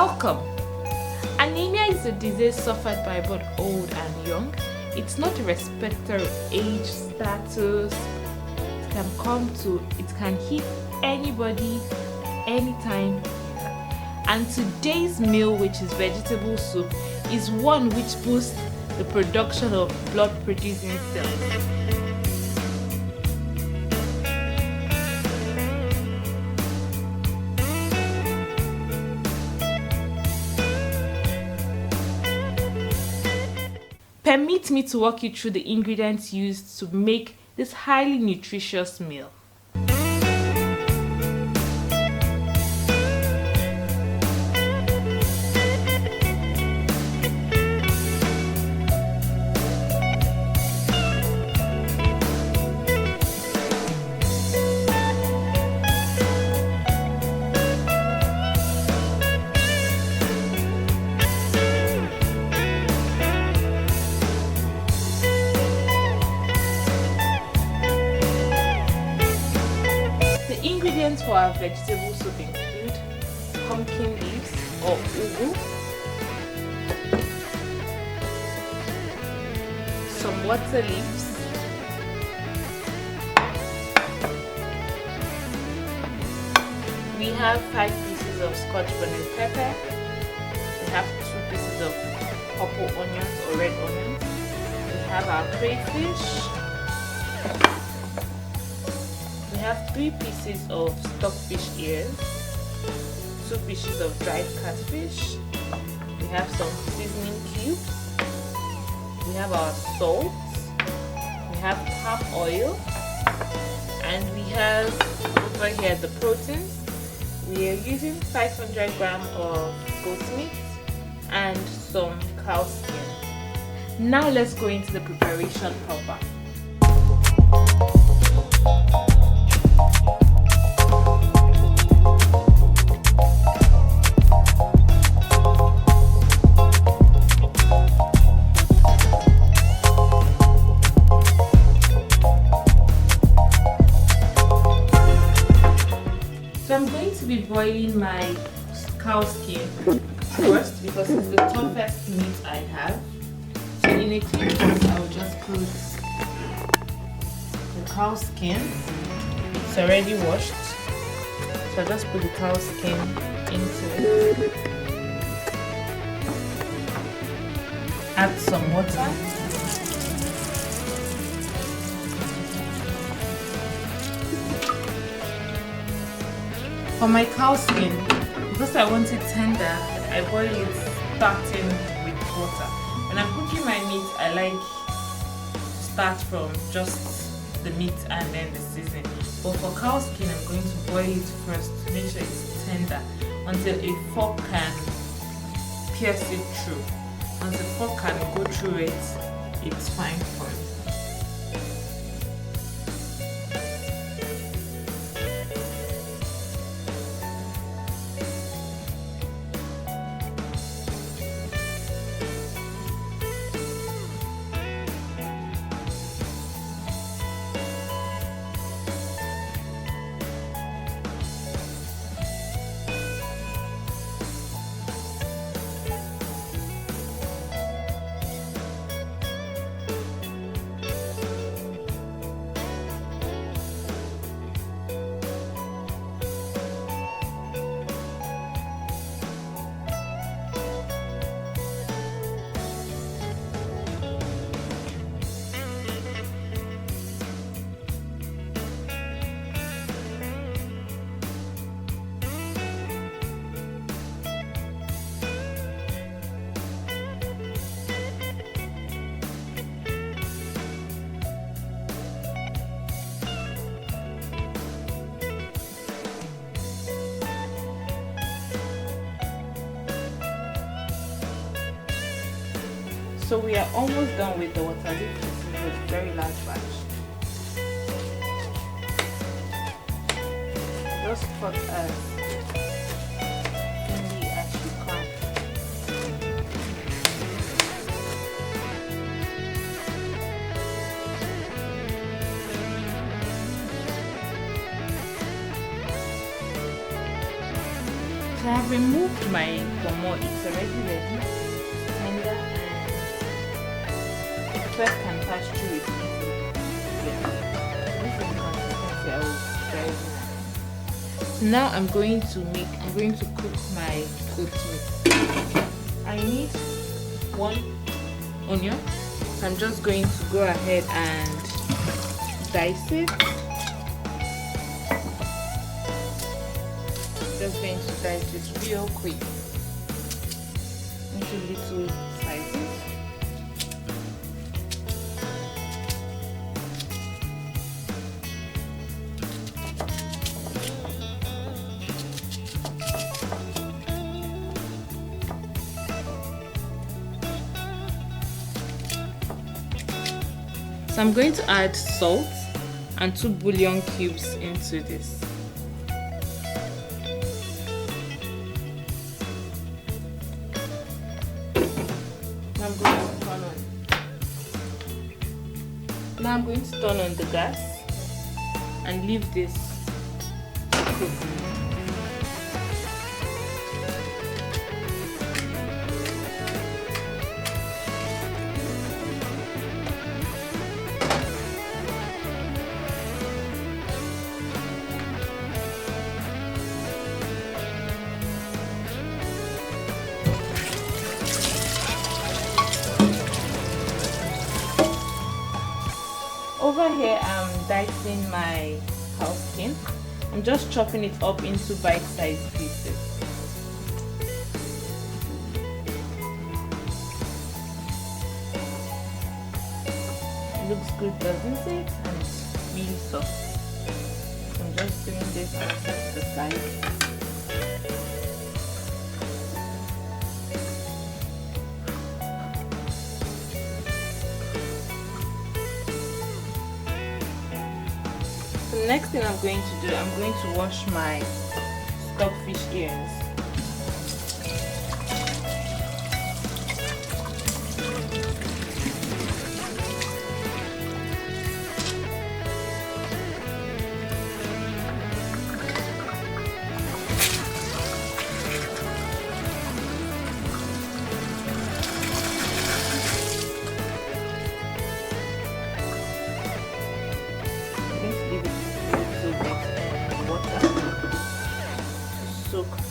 Welcome! Anemia is a disease suffered by both old and young. It's not a respecter of age, status. It can hit anybody, anytime. And today's meal, which is vegetable soup, is one which boosts the production of blood-producing cells. Permit me to walk you through the ingredients used to make this highly nutritious meal. Ingredients for our vegetable soup include pumpkin leaves or ugu, some water leaves, we have 5 pieces of scotch bonnet pepper, we have 2 pieces of purple onions or red onions, we have our crayfish, we have 3 pieces of stockfish ears, 2 pieces of dried catfish, we have some seasoning cubes, we have our salt, we have palm oil, and we have over here the proteins. We are using 500 grams of goat meat and some cow skin. Now let's go into the preparation proper. So I'm going to be boiling my cow skin first because it's the toughest meat I have. So in a clean pot, I will just put the cow skin. It's already washed. So I'll just put the cow skin into it. Add some water. For my cow skin, because I want it tender, I boil it starting with water. When I'm cooking my meat, I like to start from just the meat and then the seasoning. But for cow skin, I'm going to boil it first to make sure it's tender until a fork can pierce it through. Once the fork can go through it, it's fine for it. So we are almost done with the water. This is a very large batch. Just cut as thinly as you can. So I have removed my pomo. It's already ready. Tender and the thread can pass through it easily. Yeah. This is the consistency I will try it. So now I'm going to cook my goat meat. I need 1 onion. So I'm just going to go ahead and dice it. Just going to dice it real quick into little slices. So I'm going to add salt and 2 bouillon cubes into this. Now I'm going to turn on the gas and leave this to cook. Over here I'm dicing my cow skin. I'm just chopping it up into bite-sized pieces. It looks good, doesn't it? And it's really soft. So I'm just doing this and set to the side. The next thing I'm going to do, I'm going to wash my stockfish ears.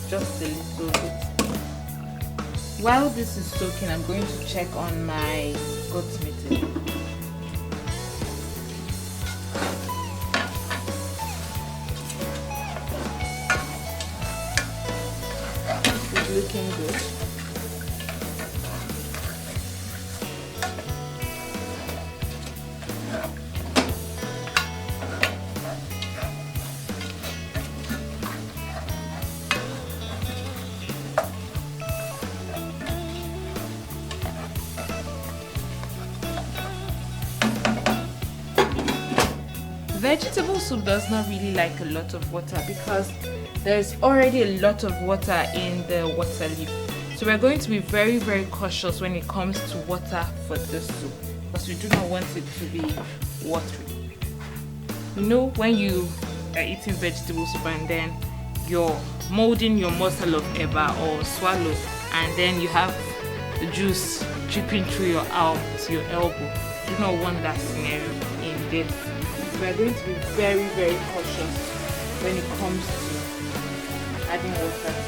Just a little bit. While this is soaking, I'm going to check on my goat meat. It's looking good. Vegetable soup does not really like a lot of water because there's already a lot of water in the water leaf. So we're going to be very, very cautious when it comes to water for this soup because we do not want it to be watery. You know, when you are eating vegetable soup and then you're molding your morsel of eba or swallow and then you have the juice dripping through your arm to your elbow, you do not want that scenario in this. We're going to be very, very cautious when it comes to adding water to this.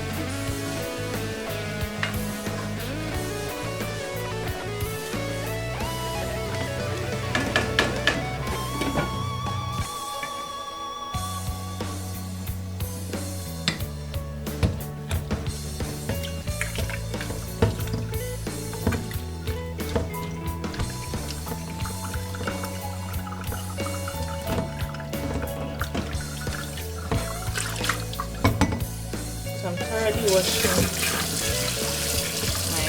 I'm thoroughly washing my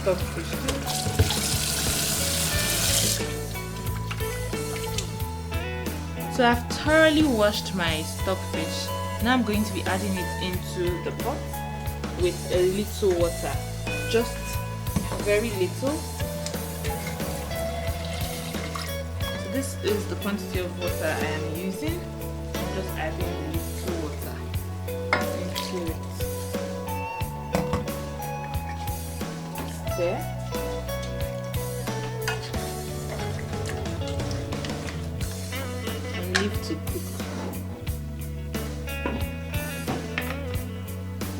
stockfish. So I've thoroughly washed my stockfish. Now I'm going to be adding it into the pot with a little water, just very little. So this is the quantity of water I am using. I'm just adding a little water. into it. Stir. And leave to cook.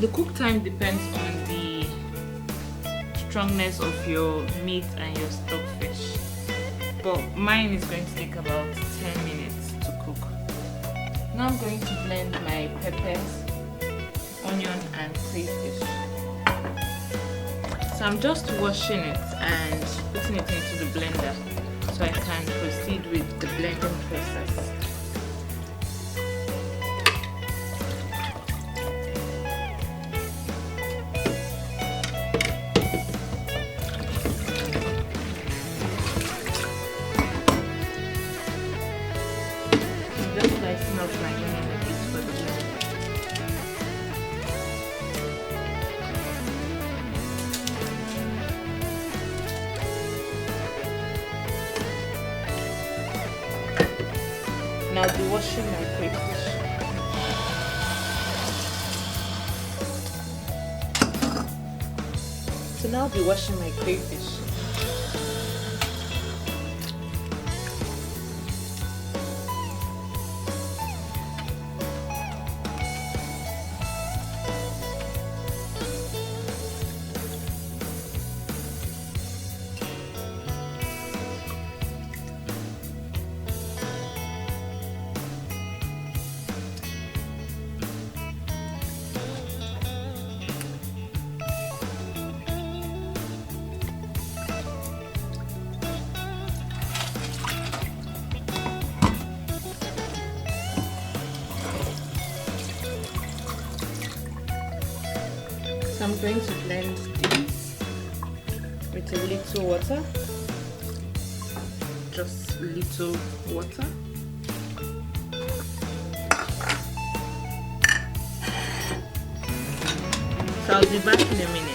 The cook time depends on the strongness of your meat and your stockfish, but mine is going to take about 10 minutes to cook. Now I'm going to blend my peppers, onion and crayfish. So I'm just washing it and putting it into the blender so I can proceed with the blending process. Just slicing up my onion a bit for the blend. Now I'll be washing my crayfish. So now I'll be washing my crayfish. So I'm going to blend these with a little water, just a little water. So I'll be back in a minute.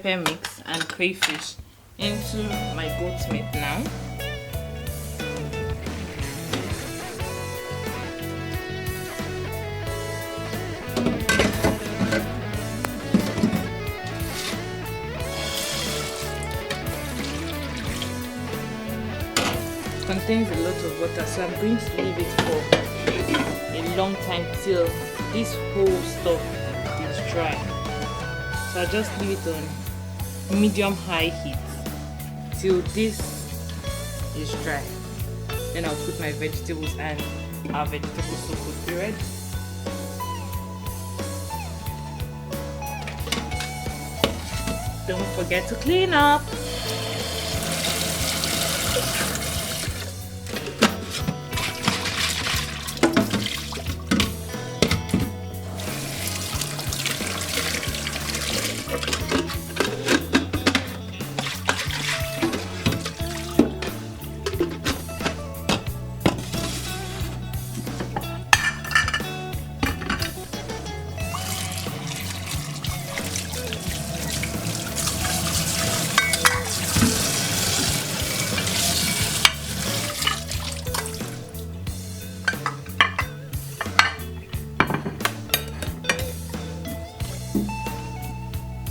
Mix and crayfish into my goat meat now. It contains a lot of water, so I'm going to leave it for a long time till this whole stuff is dry. So I'll just leave it on medium-high heat till this is dry. Then I'll put my vegetables and our vegetable soup will be ready. Don't forget to clean up.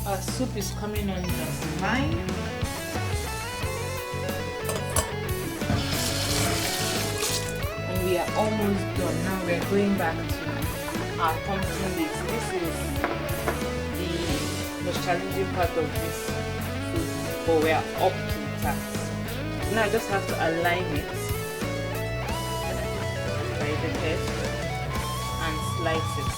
Our soup is coming on just fine. And we are almost done. Now we're going back to our pumpkin leaves. This is the most challenging part of this food, but we are up to the task. Now I just have to align it by the head and slice it.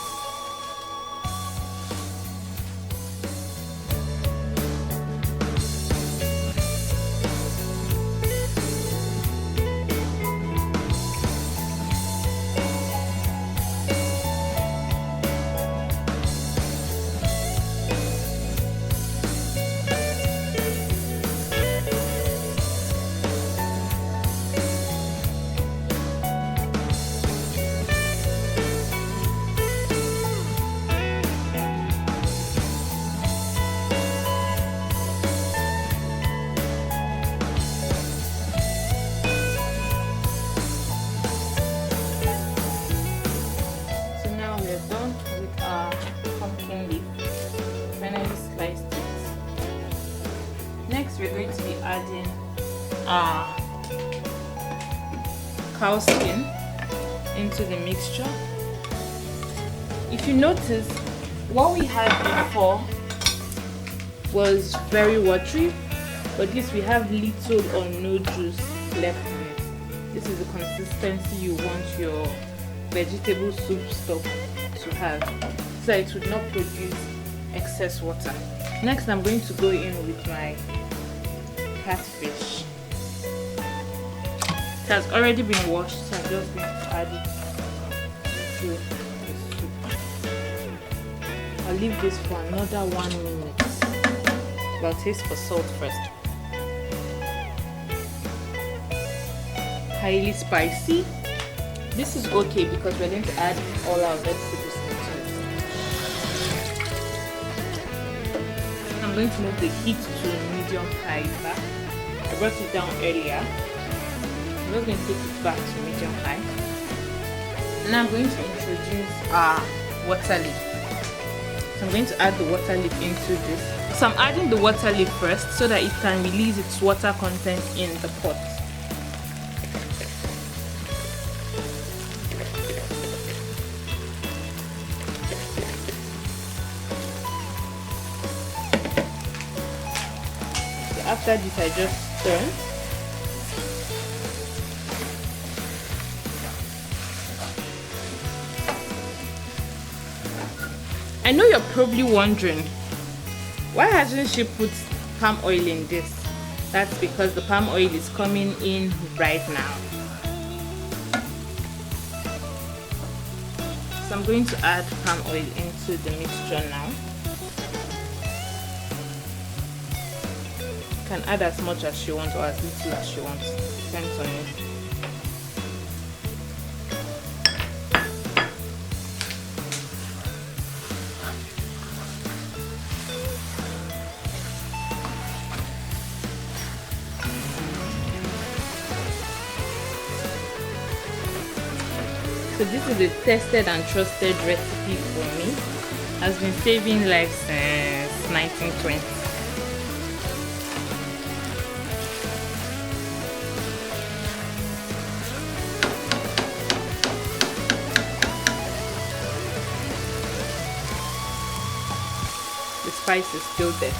cow skin into the mixture. If you notice, what we had before was very watery, but this we have little or no juice left in it. This is the consistency you want your vegetable soup stock to have, so it would not produce excess water. Next, I'm going to go in with my catfish. It has already been washed, so I'm just going to add it to the soup. I'll leave this for another 1 minute. I'll taste for salt first. Highly spicy. This is okay because we're going to add all our vegetables into it. I'm going to move the heat to medium high back. I brought it down earlier. I'm just going to take it back to medium high. And I'm going to introduce our water leaf. So I'm going to add the water leaf into this. So I'm adding the water leaf first so that it can release its water content in the pot. So after this, I just turn. I know you're probably wondering, why hasn't she put palm oil in this? That's because the palm oil is coming in right now. So I'm going to add palm oil into the mixture now. You can add as much as you want or as little as you want. Depends on you. So this is a tested and trusted recipe for me. Has been saving lives since 1920. The spice is still there.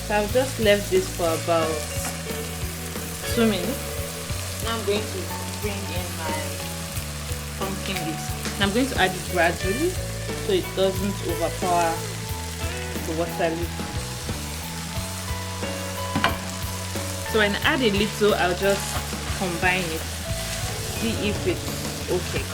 So I've just left this for about 2 minutes. Now I'm going to bring in my pumpkin leaves. Now I'm going to add it gradually so it doesn't overpower the water leaf. So when I add a little, I'll just combine it, see if it's okay.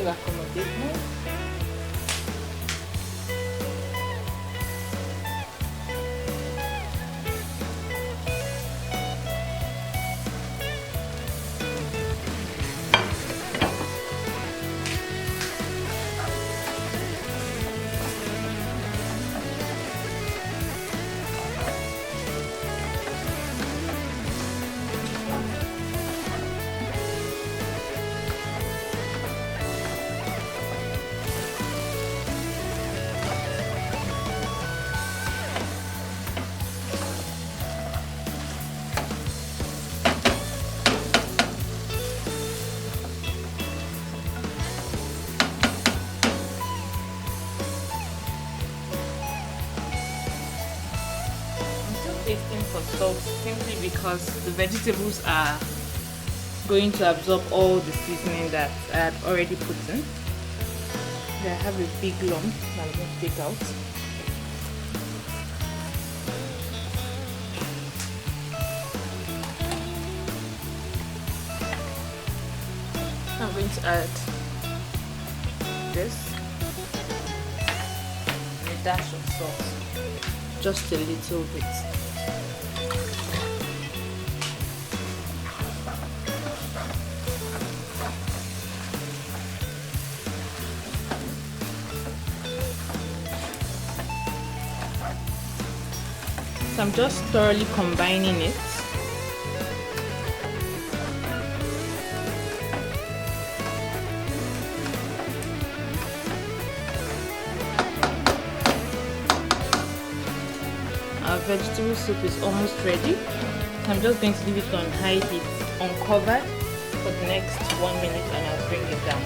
Accommodate more. Tasting for salt simply because the vegetables are going to absorb all the seasoning that I had already put in. I have a big lump that I'm going to take out. I'm going to add this and a dash of salt, just a little bit. So I'm just thoroughly combining it. Our vegetable soup is almost ready. I'm just going to leave it on high heat uncovered for the next 1 minute and I'll bring it down.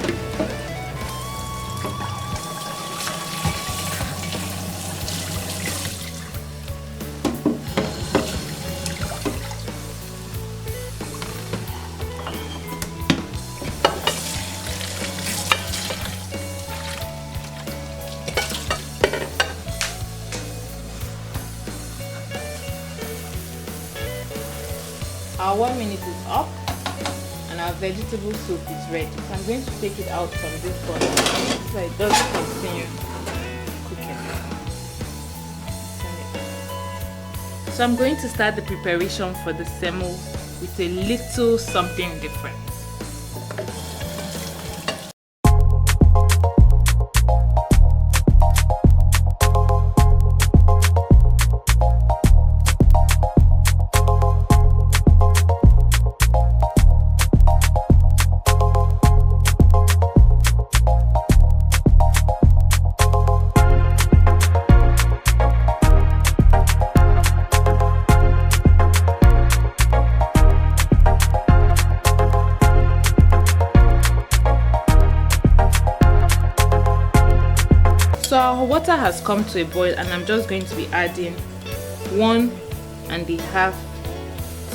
Our 1 minute is up and our vegetable soup is ready. So I'm going to take it out from this bowl so it doesn't continue cooking. So I'm going to start the preparation for the semo with a little something different. So our water has come to a boil and I'm just going to be adding 1.5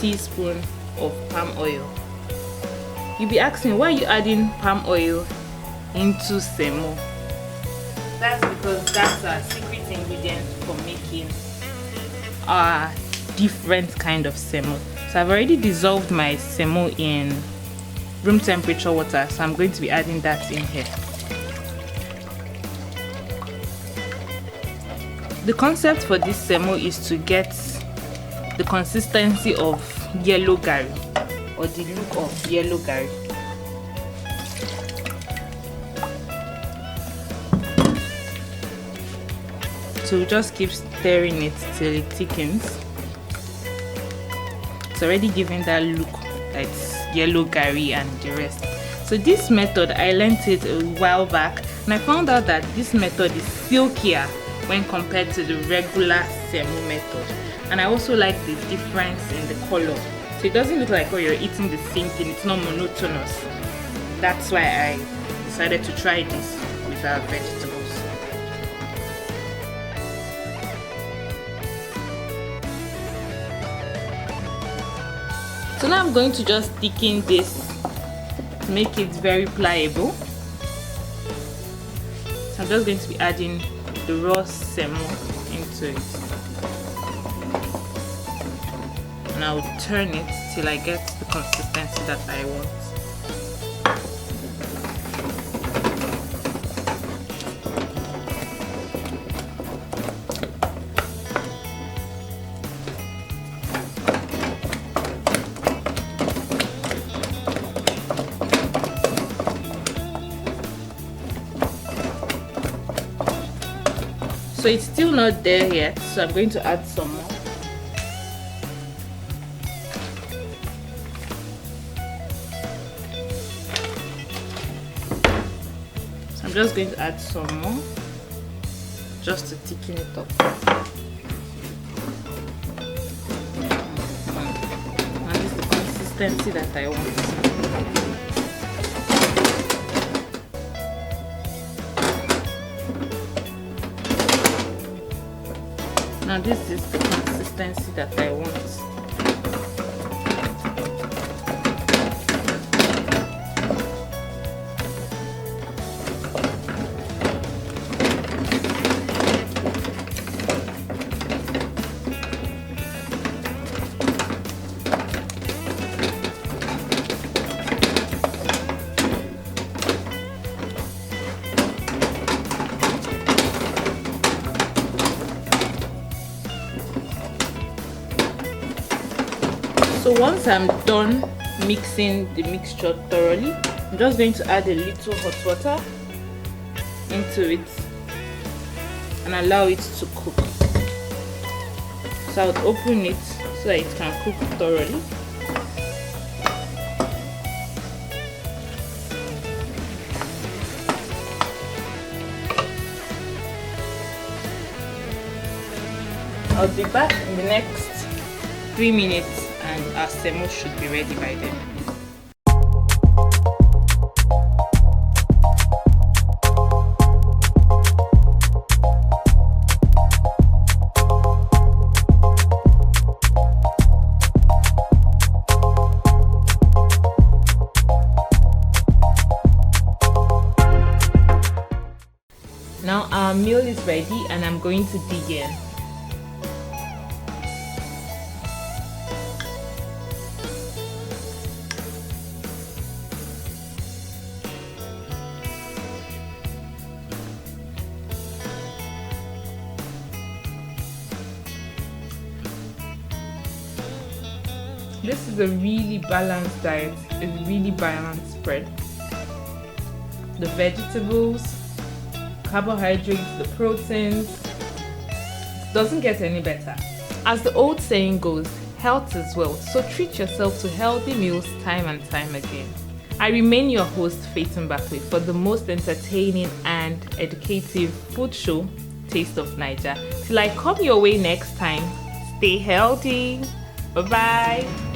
teaspoon of palm oil. You'll be asking, why are you adding palm oil into semo? That's because that's a secret ingredient for making a different kind of semo. So I've already dissolved my semo in room temperature water, so I'm going to be adding that in here. The concept for this semo is to get the consistency of yellow gari or the look of yellow gari. So just keep stirring it till it thickens. It's already giving that look that's yellow gari and the rest. So this method, I learned it a while back and I found out that this method is silkier when compared to the regular semo method, and I also like the difference in the color. So it doesn't look like, oh, you're eating the same thing, it's not monotonous. That's why I decided to try this with our vegetables. So now I'm going to just thicken this to make it very pliable. So I'm just going to be adding the raw semo into it and I'll turn it till I get the consistency that I want. So it's still not there yet, so I'm going to add some more. So I'm just going to add some more, just to thicken it up. And this is the consistency that I want. Now this is the consistency that I want. once I'm done mixing the mixture thoroughly, I'm just going to add a little hot water into it and allow it to cook. So I'll open it so that it can cook thoroughly. I'll be back in the next 3 minutes and our semo should be ready by then. Now our meal is ready and I'm going to dig in. This is a really balanced diet, a really balanced spread. The vegetables, carbohydrates, the proteins, doesn't get any better. As the old saying goes, health is wealth, so treat yourself to healthy meals time and time again. I remain your host, Faith Mbakwe, for the most entertaining and educative food show, Taste of Naija. Till I come your way next time, stay healthy. Bye-bye.